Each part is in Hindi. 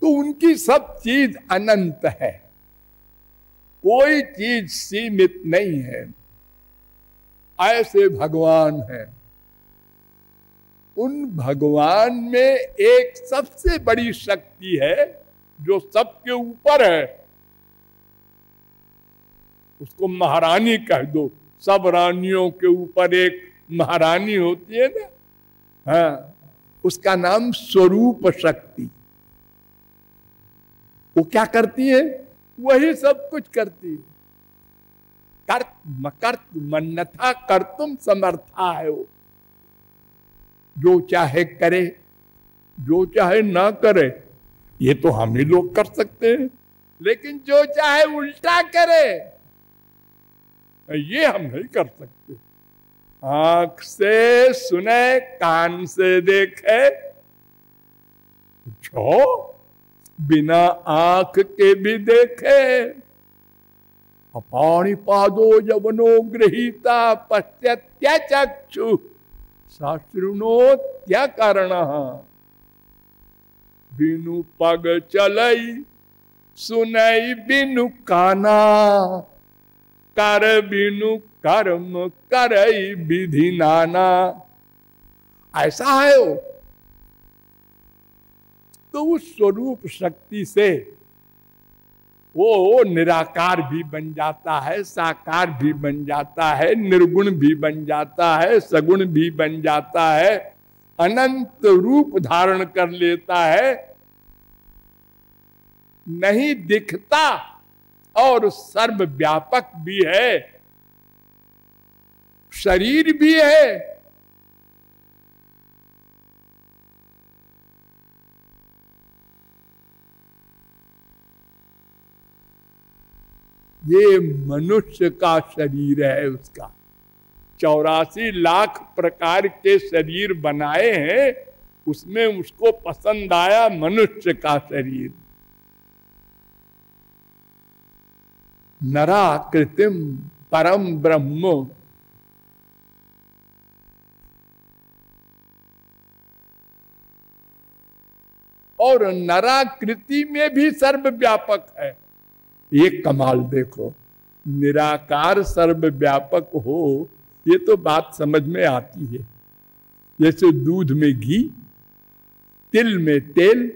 तो उनकी सब चीज अनंत है, कोई चीज सीमित नहीं है। ऐसे भगवान हैं। उन भगवान में एक सबसे बड़ी शक्ति है जो सबके ऊपर है, उसको महारानी कह दो। सब रानियों के ऊपर एक महारानी होती है ना, हाँ, उसका नाम स्वरूप शक्ति। वो क्या करती है? वही सब कुछ करती है। कर्म अन्यथा कर्तुम समर्था है वो। जो चाहे करे, जो चाहे ना करे, ये तो हम ही लोग कर सकते हैं, लेकिन जो चाहे उल्टा करे ये हम नहीं कर सकते। आंख से सुने, कान से देखे, जो बिना आंख के भी देखे। अपाणिपादो यवनो गृहीता पश्यत्य चक्षु शास्त्रुणोत्य कर्णः। बिनु पग चलई सुनई बिनु काना, कर बिनु कर्म करई विधि नाना। ऐसा है वो। तो उस स्वरूप शक्ति से वो निराकार भी बन जाता है, साकार भी बन जाता है, निर्गुण भी बन जाता है, सगुण भी बन जाता है, अनंत रूप धारण कर लेता है। नहीं दिखता और सर्वव्यापक भी है, शरीर भी है। ये मनुष्य का शरीर है उसका। 84 लाख प्रकार के शरीर बनाए हैं, उसमें उसको पसंद आया मनुष्य का शरीर। नराकृतिम परम ब्रह्म। और नराकृति में भी सर्वव्यापक है। ये कमाल देखो, निराकार सर्वव्यापक हो, ये तो बात समझ में आती है। जैसे दूध में घी, तिल में तेल,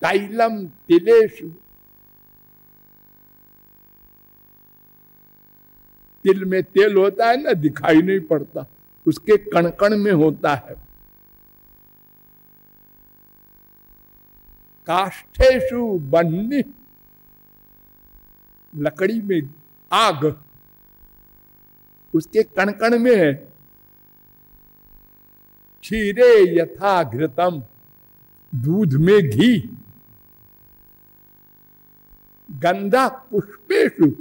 तैलम तिलेषु। तिल में तेल होता है ना, दिखाई नहीं पड़ता, उसके कण कण में होता है। काष्ठेषु बन्नी, लकड़ी में आग, उसके कण कण में है। क्षीरे यथा घृतम, दूध में घी। गंधा पुष्पेषु,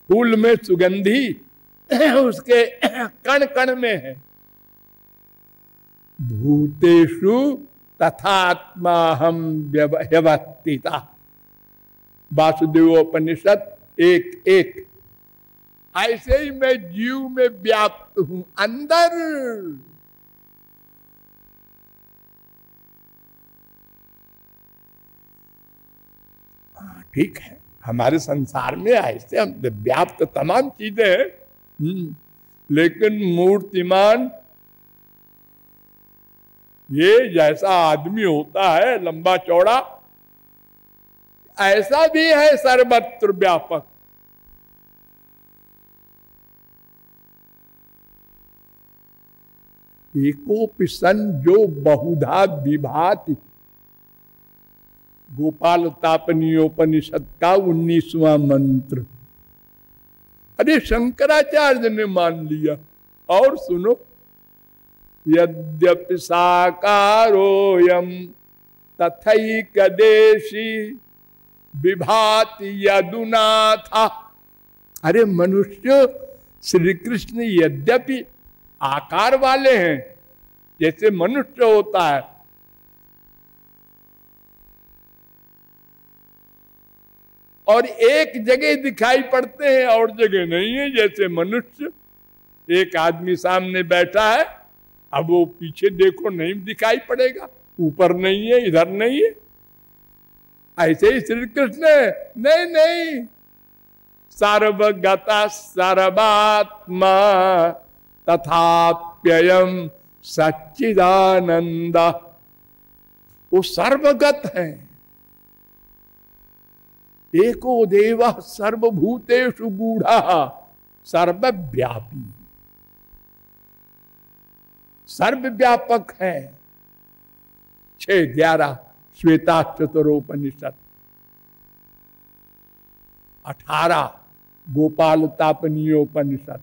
फूल में सुगंधी, उसके कण कण में है। भूतेषु तथात्मा हम व्यवस्थिता, वासुदेवोपनिषद 1:1। ऐसे ही मैं जीव में व्याप्त हूं, अंदर। ठीक है, हमारे संसार में ऐसे हम व्याप्त तमाम चीजें हैं, लेकिन मूर्तिमान ये जैसा आदमी होता है लंबा चौड़ा, ऐसा भी है सर्वत्र व्यापक। एकोपि सन जो बहुधा विभाति, गोपाल तापनीयोपनिषद का 19वां मंत्र। अरे शंकराचार्य ने मान लिया। और सुनो, यद्यपि साकारोयम तथैकदेशी विभाति यदुनाथा। अरे मनुष्य, श्री कृष्ण यद्यपि आकार वाले हैं, जैसे मनुष्य होता है, और एक जगह दिखाई पड़ते हैं और जगह नहीं है। जैसे मनुष्य, एक आदमी सामने बैठा है, अब वो पीछे देखो नहीं दिखाई पड़ेगा, ऊपर नहीं है, इधर नहीं है। ऐसे ही श्री कृष्ण नहीं नहीं, सर्वगता सर्वात्मा तथाप्ययम् सच्चिदानंद। वो सर्वगत है। एको देव सर्वभूतेषु गूढ़ः सर्वव्यापी, सर्वव्यापक है। 6:11 श्वेताश्वतरोपनिषद, 18 गोपाल तापनीयोपनिषद,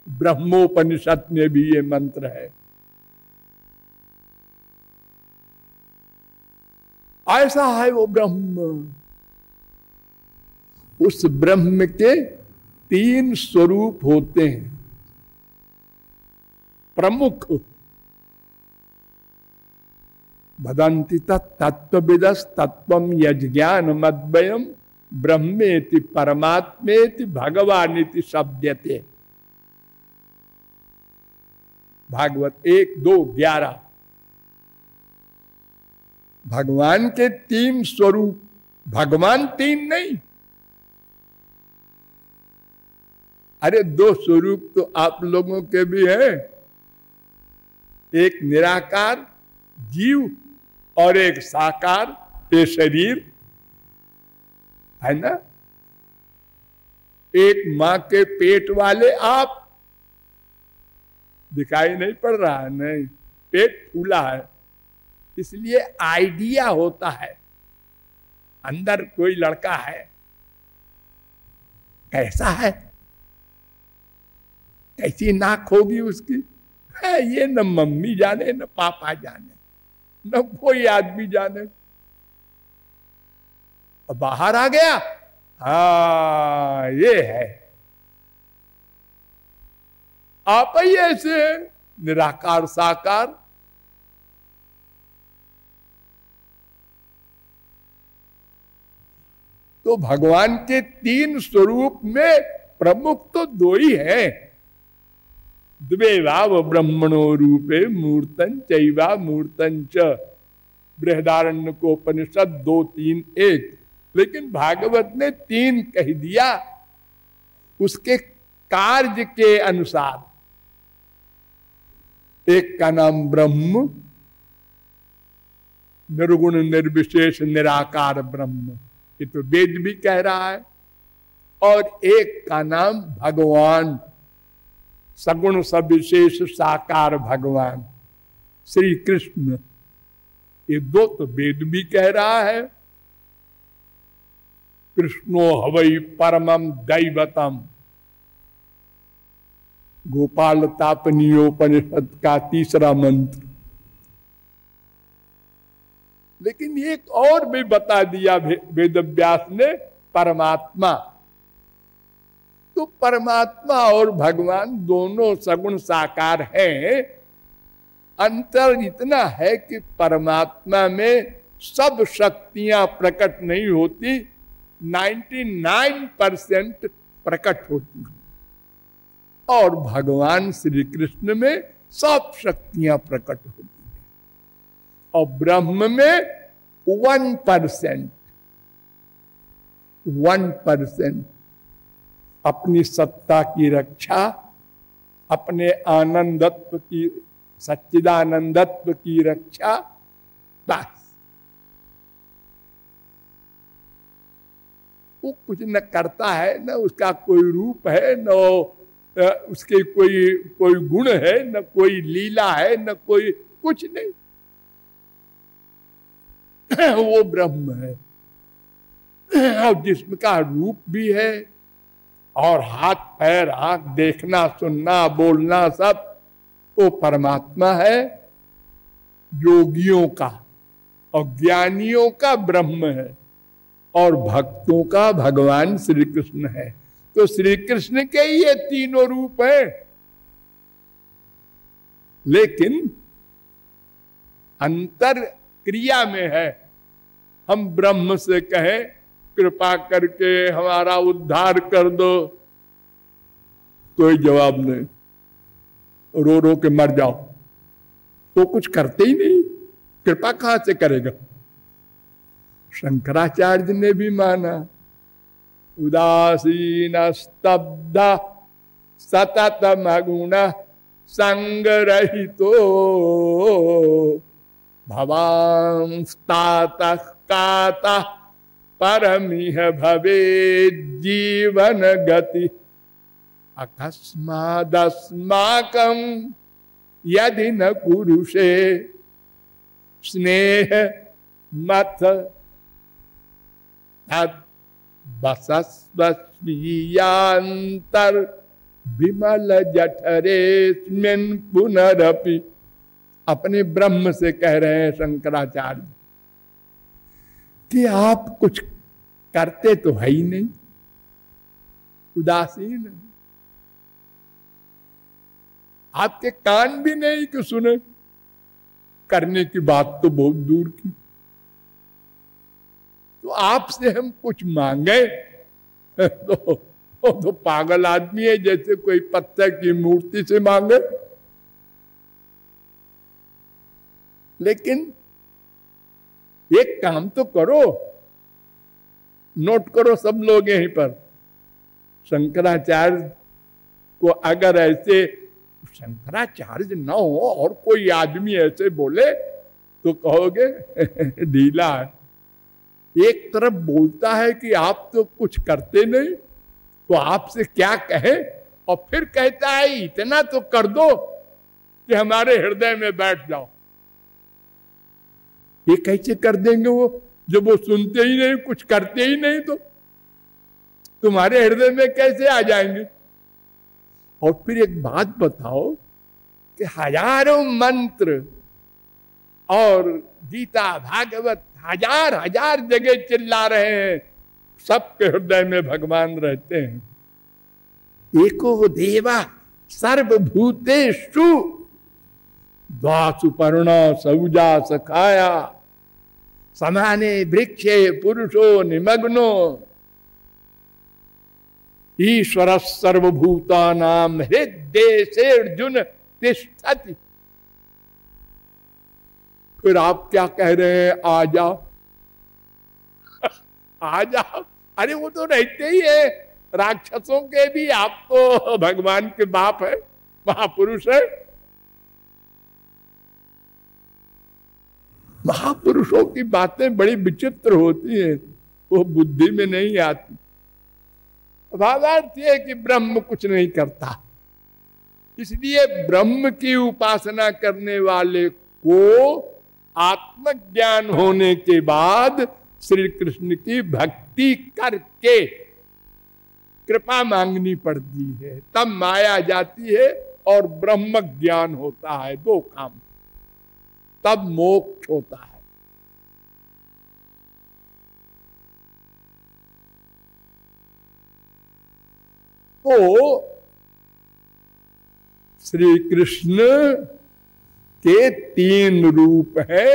ब्रह्मोपनिषद में भी ये मंत्र है। ऐसा है वो ब्रह्म। उस ब्रह्म के 3 स्वरूप होते हैं प्रमुख। वदन्ति तत्त्वविदस् तत्त्वं यज्ञान मद्वयम् ब्रह्मेति परमात्मेति भगवानिति शब्दते। भागवत 1:2-11। भगवान के 3 स्वरूप, भगवान 3 नहीं, अरे 2 स्वरूप तो आप लोगों के भी हैं। एक निराकार जीव और एक साकार ये शरीर है ना। एक मां के पेट वाले आप, दिखाई नहीं पड़ रहा है, नहीं, पेट फूला है, इसलिए आइडिया होता है अंदर कोई लड़का है, कैसा है, कैसी नाक होगी उसकी, है ये न मम्मी जाने न पापा जाने न कोई आदमी जाने। बाहर आ गया, हाँ ये है। आप ही ऐसे निराकार साकार। तो भगवान के 3 स्वरूप में प्रमुख तो 2 ही है। द्वेवाव ब्रह्मणो रूपे मूर्तन चैवा मूर्तन च, बृहदारण्यकोपनिषद 2:3-1। लेकिन भागवत ने 3 कह दिया उसके कार्य के अनुसार। एक का नाम ब्रह्म, निर्गुण निर्विशेष निराकार ब्रह्म, ये तो वेद भी कह रहा है। और एक का नाम भगवान, सगुण सविशेष साकार भगवान श्री कृष्ण। ये 2 तो वेद भी कह रहा है। कृष्णो हवै परमम दैवतम, गोपाल तापनीयोपनिषद का 3रा मंत्र। लेकिन एक और भी बता दिया वेदव्यास ने, परमात्मा। तो परमात्मा और भगवान दोनों सगुण साकार हैं। अंतर इतना है कि परमात्मा में सब शक्तियां प्रकट नहीं होती, 99% प्रकट होती हैं। और भगवान श्री कृष्ण में सब शक्तियां प्रकट होती हैं। और ब्रह्म में 1% अपनी सत्ता की रक्षा, अपने आनंदत्व की, सच्चिदानंदत्व की रक्षा, बस। वो कुछ न करता है, न उसका कोई रूप है, न उसके कोई गुण है, न कोई लीला है, न कोई कुछ नहीं। वो ब्रह्म है। और जिसका रूप भी है और हाथ पैर आंख देखना सुनना बोलना सब, वो परमात्मा है। योगियों का और ज्ञानियों का ब्रह्म है और भक्तों का भगवान श्री कृष्ण है। तो श्री कृष्ण के ये 3 रूप हैं। लेकिन अंतर क्रिया में है। हम ब्रह्म से कहें कृपा करके हमारा उद्धार कर दो, कोई जवाब नहीं। रो रो के मर जाओ, तो कुछ करते ही नहीं, कृपा कहां से करेगा। शंकराचार्य ने भी माना, उदासीन स्तब्ध सतत मगुण संगरहितो भवांस्तातः कातः परमिह भवे जीवन गति अकस्मादस्माकं यदि न कुरुषे स्नेह मथ तद बसस्वीयांतर विमल जठरेस्मिन् पुनरपि। अपने ब्रह्म से कह रहे हैं शंकराचार्य कि आप कुछ करते तो है ही नहीं, उदासीन, आपके कान भी नहीं कि सुने, करने की बात तो बहुत दूर की। तो आपसे हम कुछ मांगे तो पागल आदमी है, जैसे कोई पत्थर की मूर्ति से मांगे। लेकिन एक काम तो करो, नोट करो सब लोग यहीं पर, शंकराचार्य को अगर ऐसे शंकराचार्य न हो और कोई आदमी ऐसे बोले तो कहोगे ढीला है। एक तरफ बोलता है कि आप तो कुछ करते नहीं, तो आपसे क्या कहे, और फिर कहता है इतना तो कर दो कि हमारे हृदय में बैठ जाओ। ये कैसे कर देंगे वो, जब वो सुनते ही नहीं, कुछ करते ही नहीं, तो तुम्हारे हृदय में कैसे आ जाएंगे। और फिर एक बात बताओ कि हजारों मंत्र और गीता भागवत हजार हजार जगह चिल्ला रहे हैं, सबके हृदय में भगवान रहते हैं। एको देवा सर्वभूतेषु द्वासुपर्णा सौजा सखाया समाने वृक्षे पुरुषो निमग्नो ईश्वर सर्वभूतानां हृदय अर्जुन तिष्ठति। फिर आप क्या कह रहे हैं, आ जाओ आ जाओ। अरे वो तो रहते ही है, राक्षसों के भी आप तो भगवान के बाप है, महापुरुष है। महापुरुषों की बातें बड़ी विचित्र होती हैं, वो बुद्धि में नहीं आती। भावार्थ है कि ब्रह्म कुछ नहीं करता, इसलिए ब्रह्म की उपासना करने वाले को आत्मज्ञान होने के बाद श्री कृष्ण की भक्ति करके कृपा मांगनी पड़ती है, तब माया जाती है और ब्रह्म ज्ञान होता है। दो काम, तब मोक्ष होता है। तो श्री कृष्ण के तीन रूप है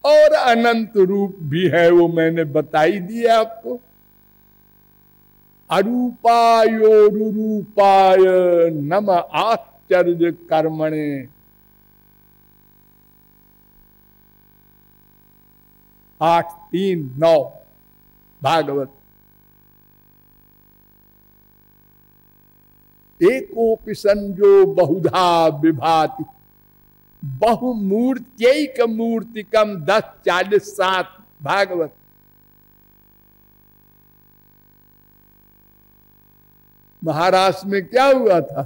और अनंत रूप भी है, वो मैंने बताई दिया आपको। अरूपायोरूपाय नम आश्चर्य कर्मणे। 8:3-9 भागवत। एकोपि संजो बहुधा विभाति बहुमूर्त्यैक मूर्तिकम 10:40-7 भागवत। महाराष्ट्र में क्या हुआ था,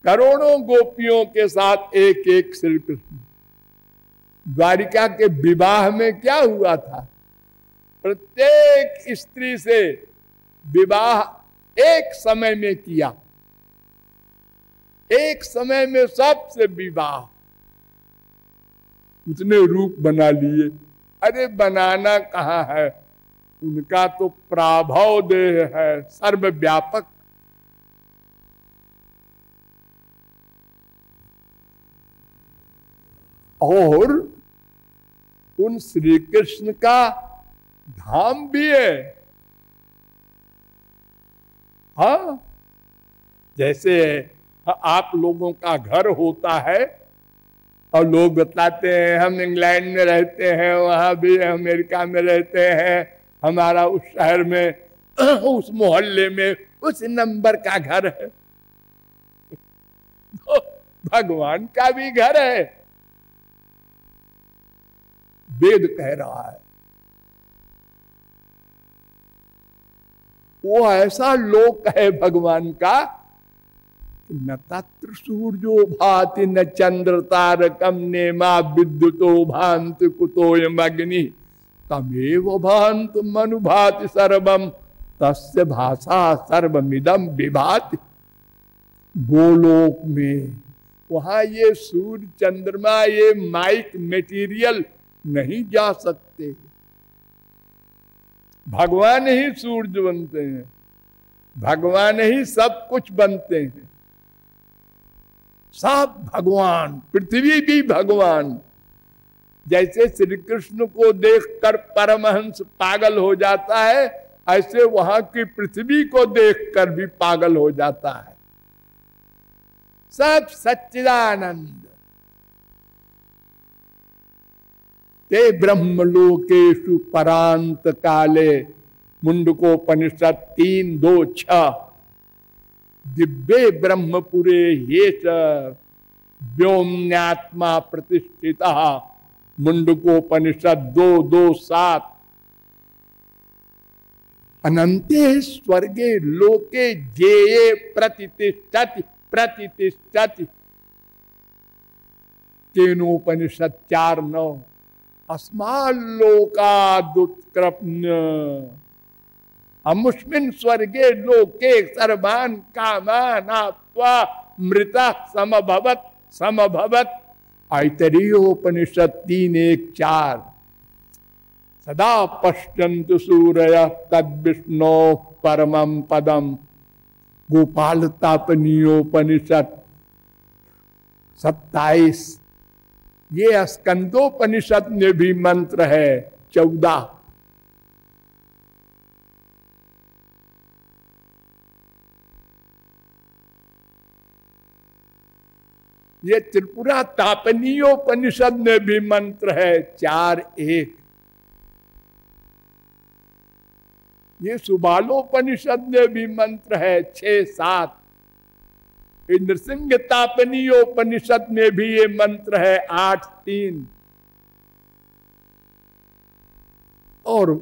करोड़ों गोपियों के साथ एक एक श्री कृष्ण। द्वारिका के विवाह में क्या हुआ था, प्रत्येक स्त्री से विवाह एक समय में किया, एक समय में सबसे विवाह। उसने रूप बना लिए। अरे बनाना कहाँ है, उनका तो प्राभव देह है, सर्वव्यापक। और उन श्री कृष्ण का धाम भी है। हाँ, जैसे आप लोगों का घर होता है और लोग बताते हैं हम इंग्लैंड में रहते हैं, वहां भी अमेरिका में रहते हैं, हमारा उस शहर में उस मोहल्ले में उस नंबर का घर है। तो भगवान का भी घर है। वेद कह रहा है वो ऐसा लोक है भगवान का, न तत्र सूर्यो भाति न चंद्र तारकम नेमा विद्युतो भांति कुतोयम अग्नि तमेव भांत मनुभाति सर्वम तस्य भाषा सर्वमिदम विभाति। गोलोक में वहां ये सूर्य चंद्रमा ये माइक मटेरियल नहीं जा सकते। भगवान ही सूर्य बनते हैं, भगवान ही सब कुछ बनते हैं, सब भगवान। पृथ्वी भी भगवान। जैसे श्री कृष्ण को देखकर परमहंस पागल हो जाता है, ऐसे वहां की पृथ्वी को देखकर भी पागल हो जाता है। सब सच्चिदानंद। ते ब्रह्मलोकेषु परांत काले मुंडकोपनिषद 3:2-6 दिव्ये ब्रह्मपुरे ये व्योम्यात्मा प्रतिष्ठिता मुंडकोपनिषद 2:2-7 अनंते स्वर्गे लोके जेये प्रतिष्ठति प्रतिष्ठति केनोपनिषद 4:9 अस्माल्लोकादुत्क्रप्य अमुष्मिन् स्वर्गे लोके सर्वान् कामान् आप्त्वा मृतः समभवत् समभवत् ऐतरेयोपनिषद 3:1-4 सदा पश्यन्तु सूरयः तद्विष्णोः परमं पदम् गोपाल तापनीयोपनिषद 27 ये स्कंदोपनिषद में भी मंत्र है 14। ये त्रिपुरा तापनीयोपनिषद में भी मंत्र है 4:1। ये सुबालोपनिषद में भी मंत्र है 6:7। नृसिंह तापनीयोपनिषद में भी ये मंत्र है 8:3। और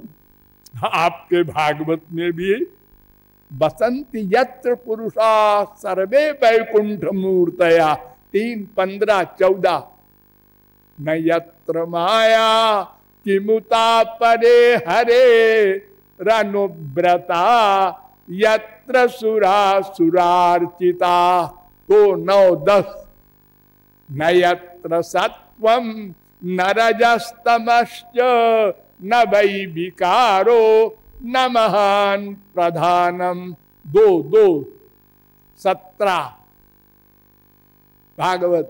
आपके भागवत में भी बसंत यत्र पुरुषा सर्वे वैकुंठ मूर्तया 3:15-14 न यत्र माया किमुता परे हरे रनुव्रता यत्र सुरा सुरार्चिता तो 9-10 न यत्र सत्वं न रजस्तमश्च न वै विकारो न महान प्रधानम 2:17 भागवत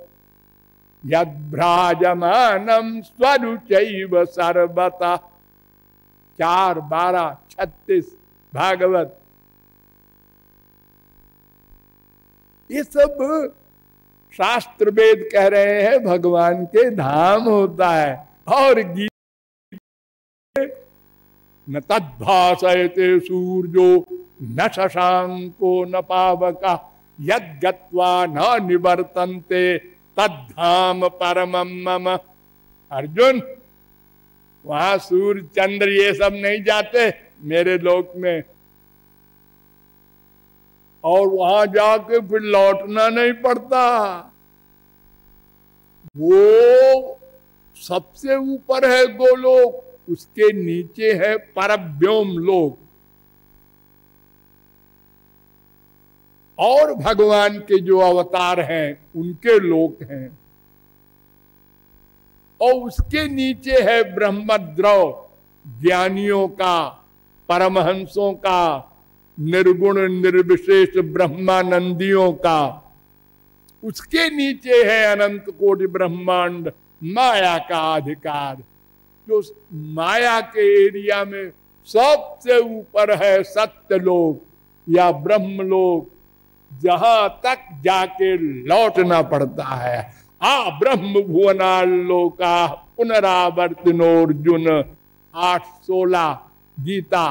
यद्भ्राजमानम स्वरुचैव सर्वतः 4:12-36 भागवत। ये सब शास्त्र वेद कह रहे हैं भगवान के धाम होता है। और गीत न तद्भासयते सूर्यो न शशांको न पावका यद्गत्वा न निवर्तन्ते तद्धाम परमं मम। अर्जुन वहां सूर्य चंद्र ये सब नहीं जाते मेरे लोक में, और वहां जाके फिर लौटना नहीं पड़ता। वो सबसे ऊपर है गोलोक, उसके नीचे है परव्योम लोक। और भगवान के जो अवतार हैं उनके लोक हैं, और उसके नीचे है ब्रह्मद्रव ज्ञानियों का, परमहंसों का, निर्गुण निर्विशेष ब्रह्मानंदियों का। उसके नीचे है अनंत कोटि ब्रह्मांड माया का अधिकार, जो माया के एरिया में सबसे ऊपर है सत्यलोक या ब्रह्मलोक जहां तक जाके लौटना पड़ता है। ब्रह्म भुवनालोका पुनरावर्तिनोर्जुन 8:16 गीता।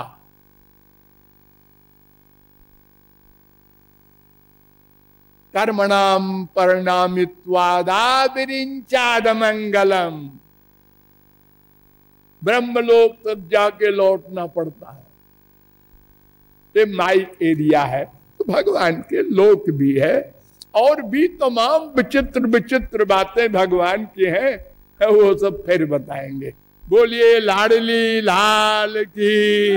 कर्मणाम परिणामित्वादादिरिंचादमंगलम। ब्रह्मलोक तक जाके लौटना पड़ता है। ये माई एरिया है, तो भगवान के लोक भी है और भी तमाम विचित्र विचित्र बातें भगवान की हैं, वो सब फिर बताएंगे। बोलिए लाडली लाल की।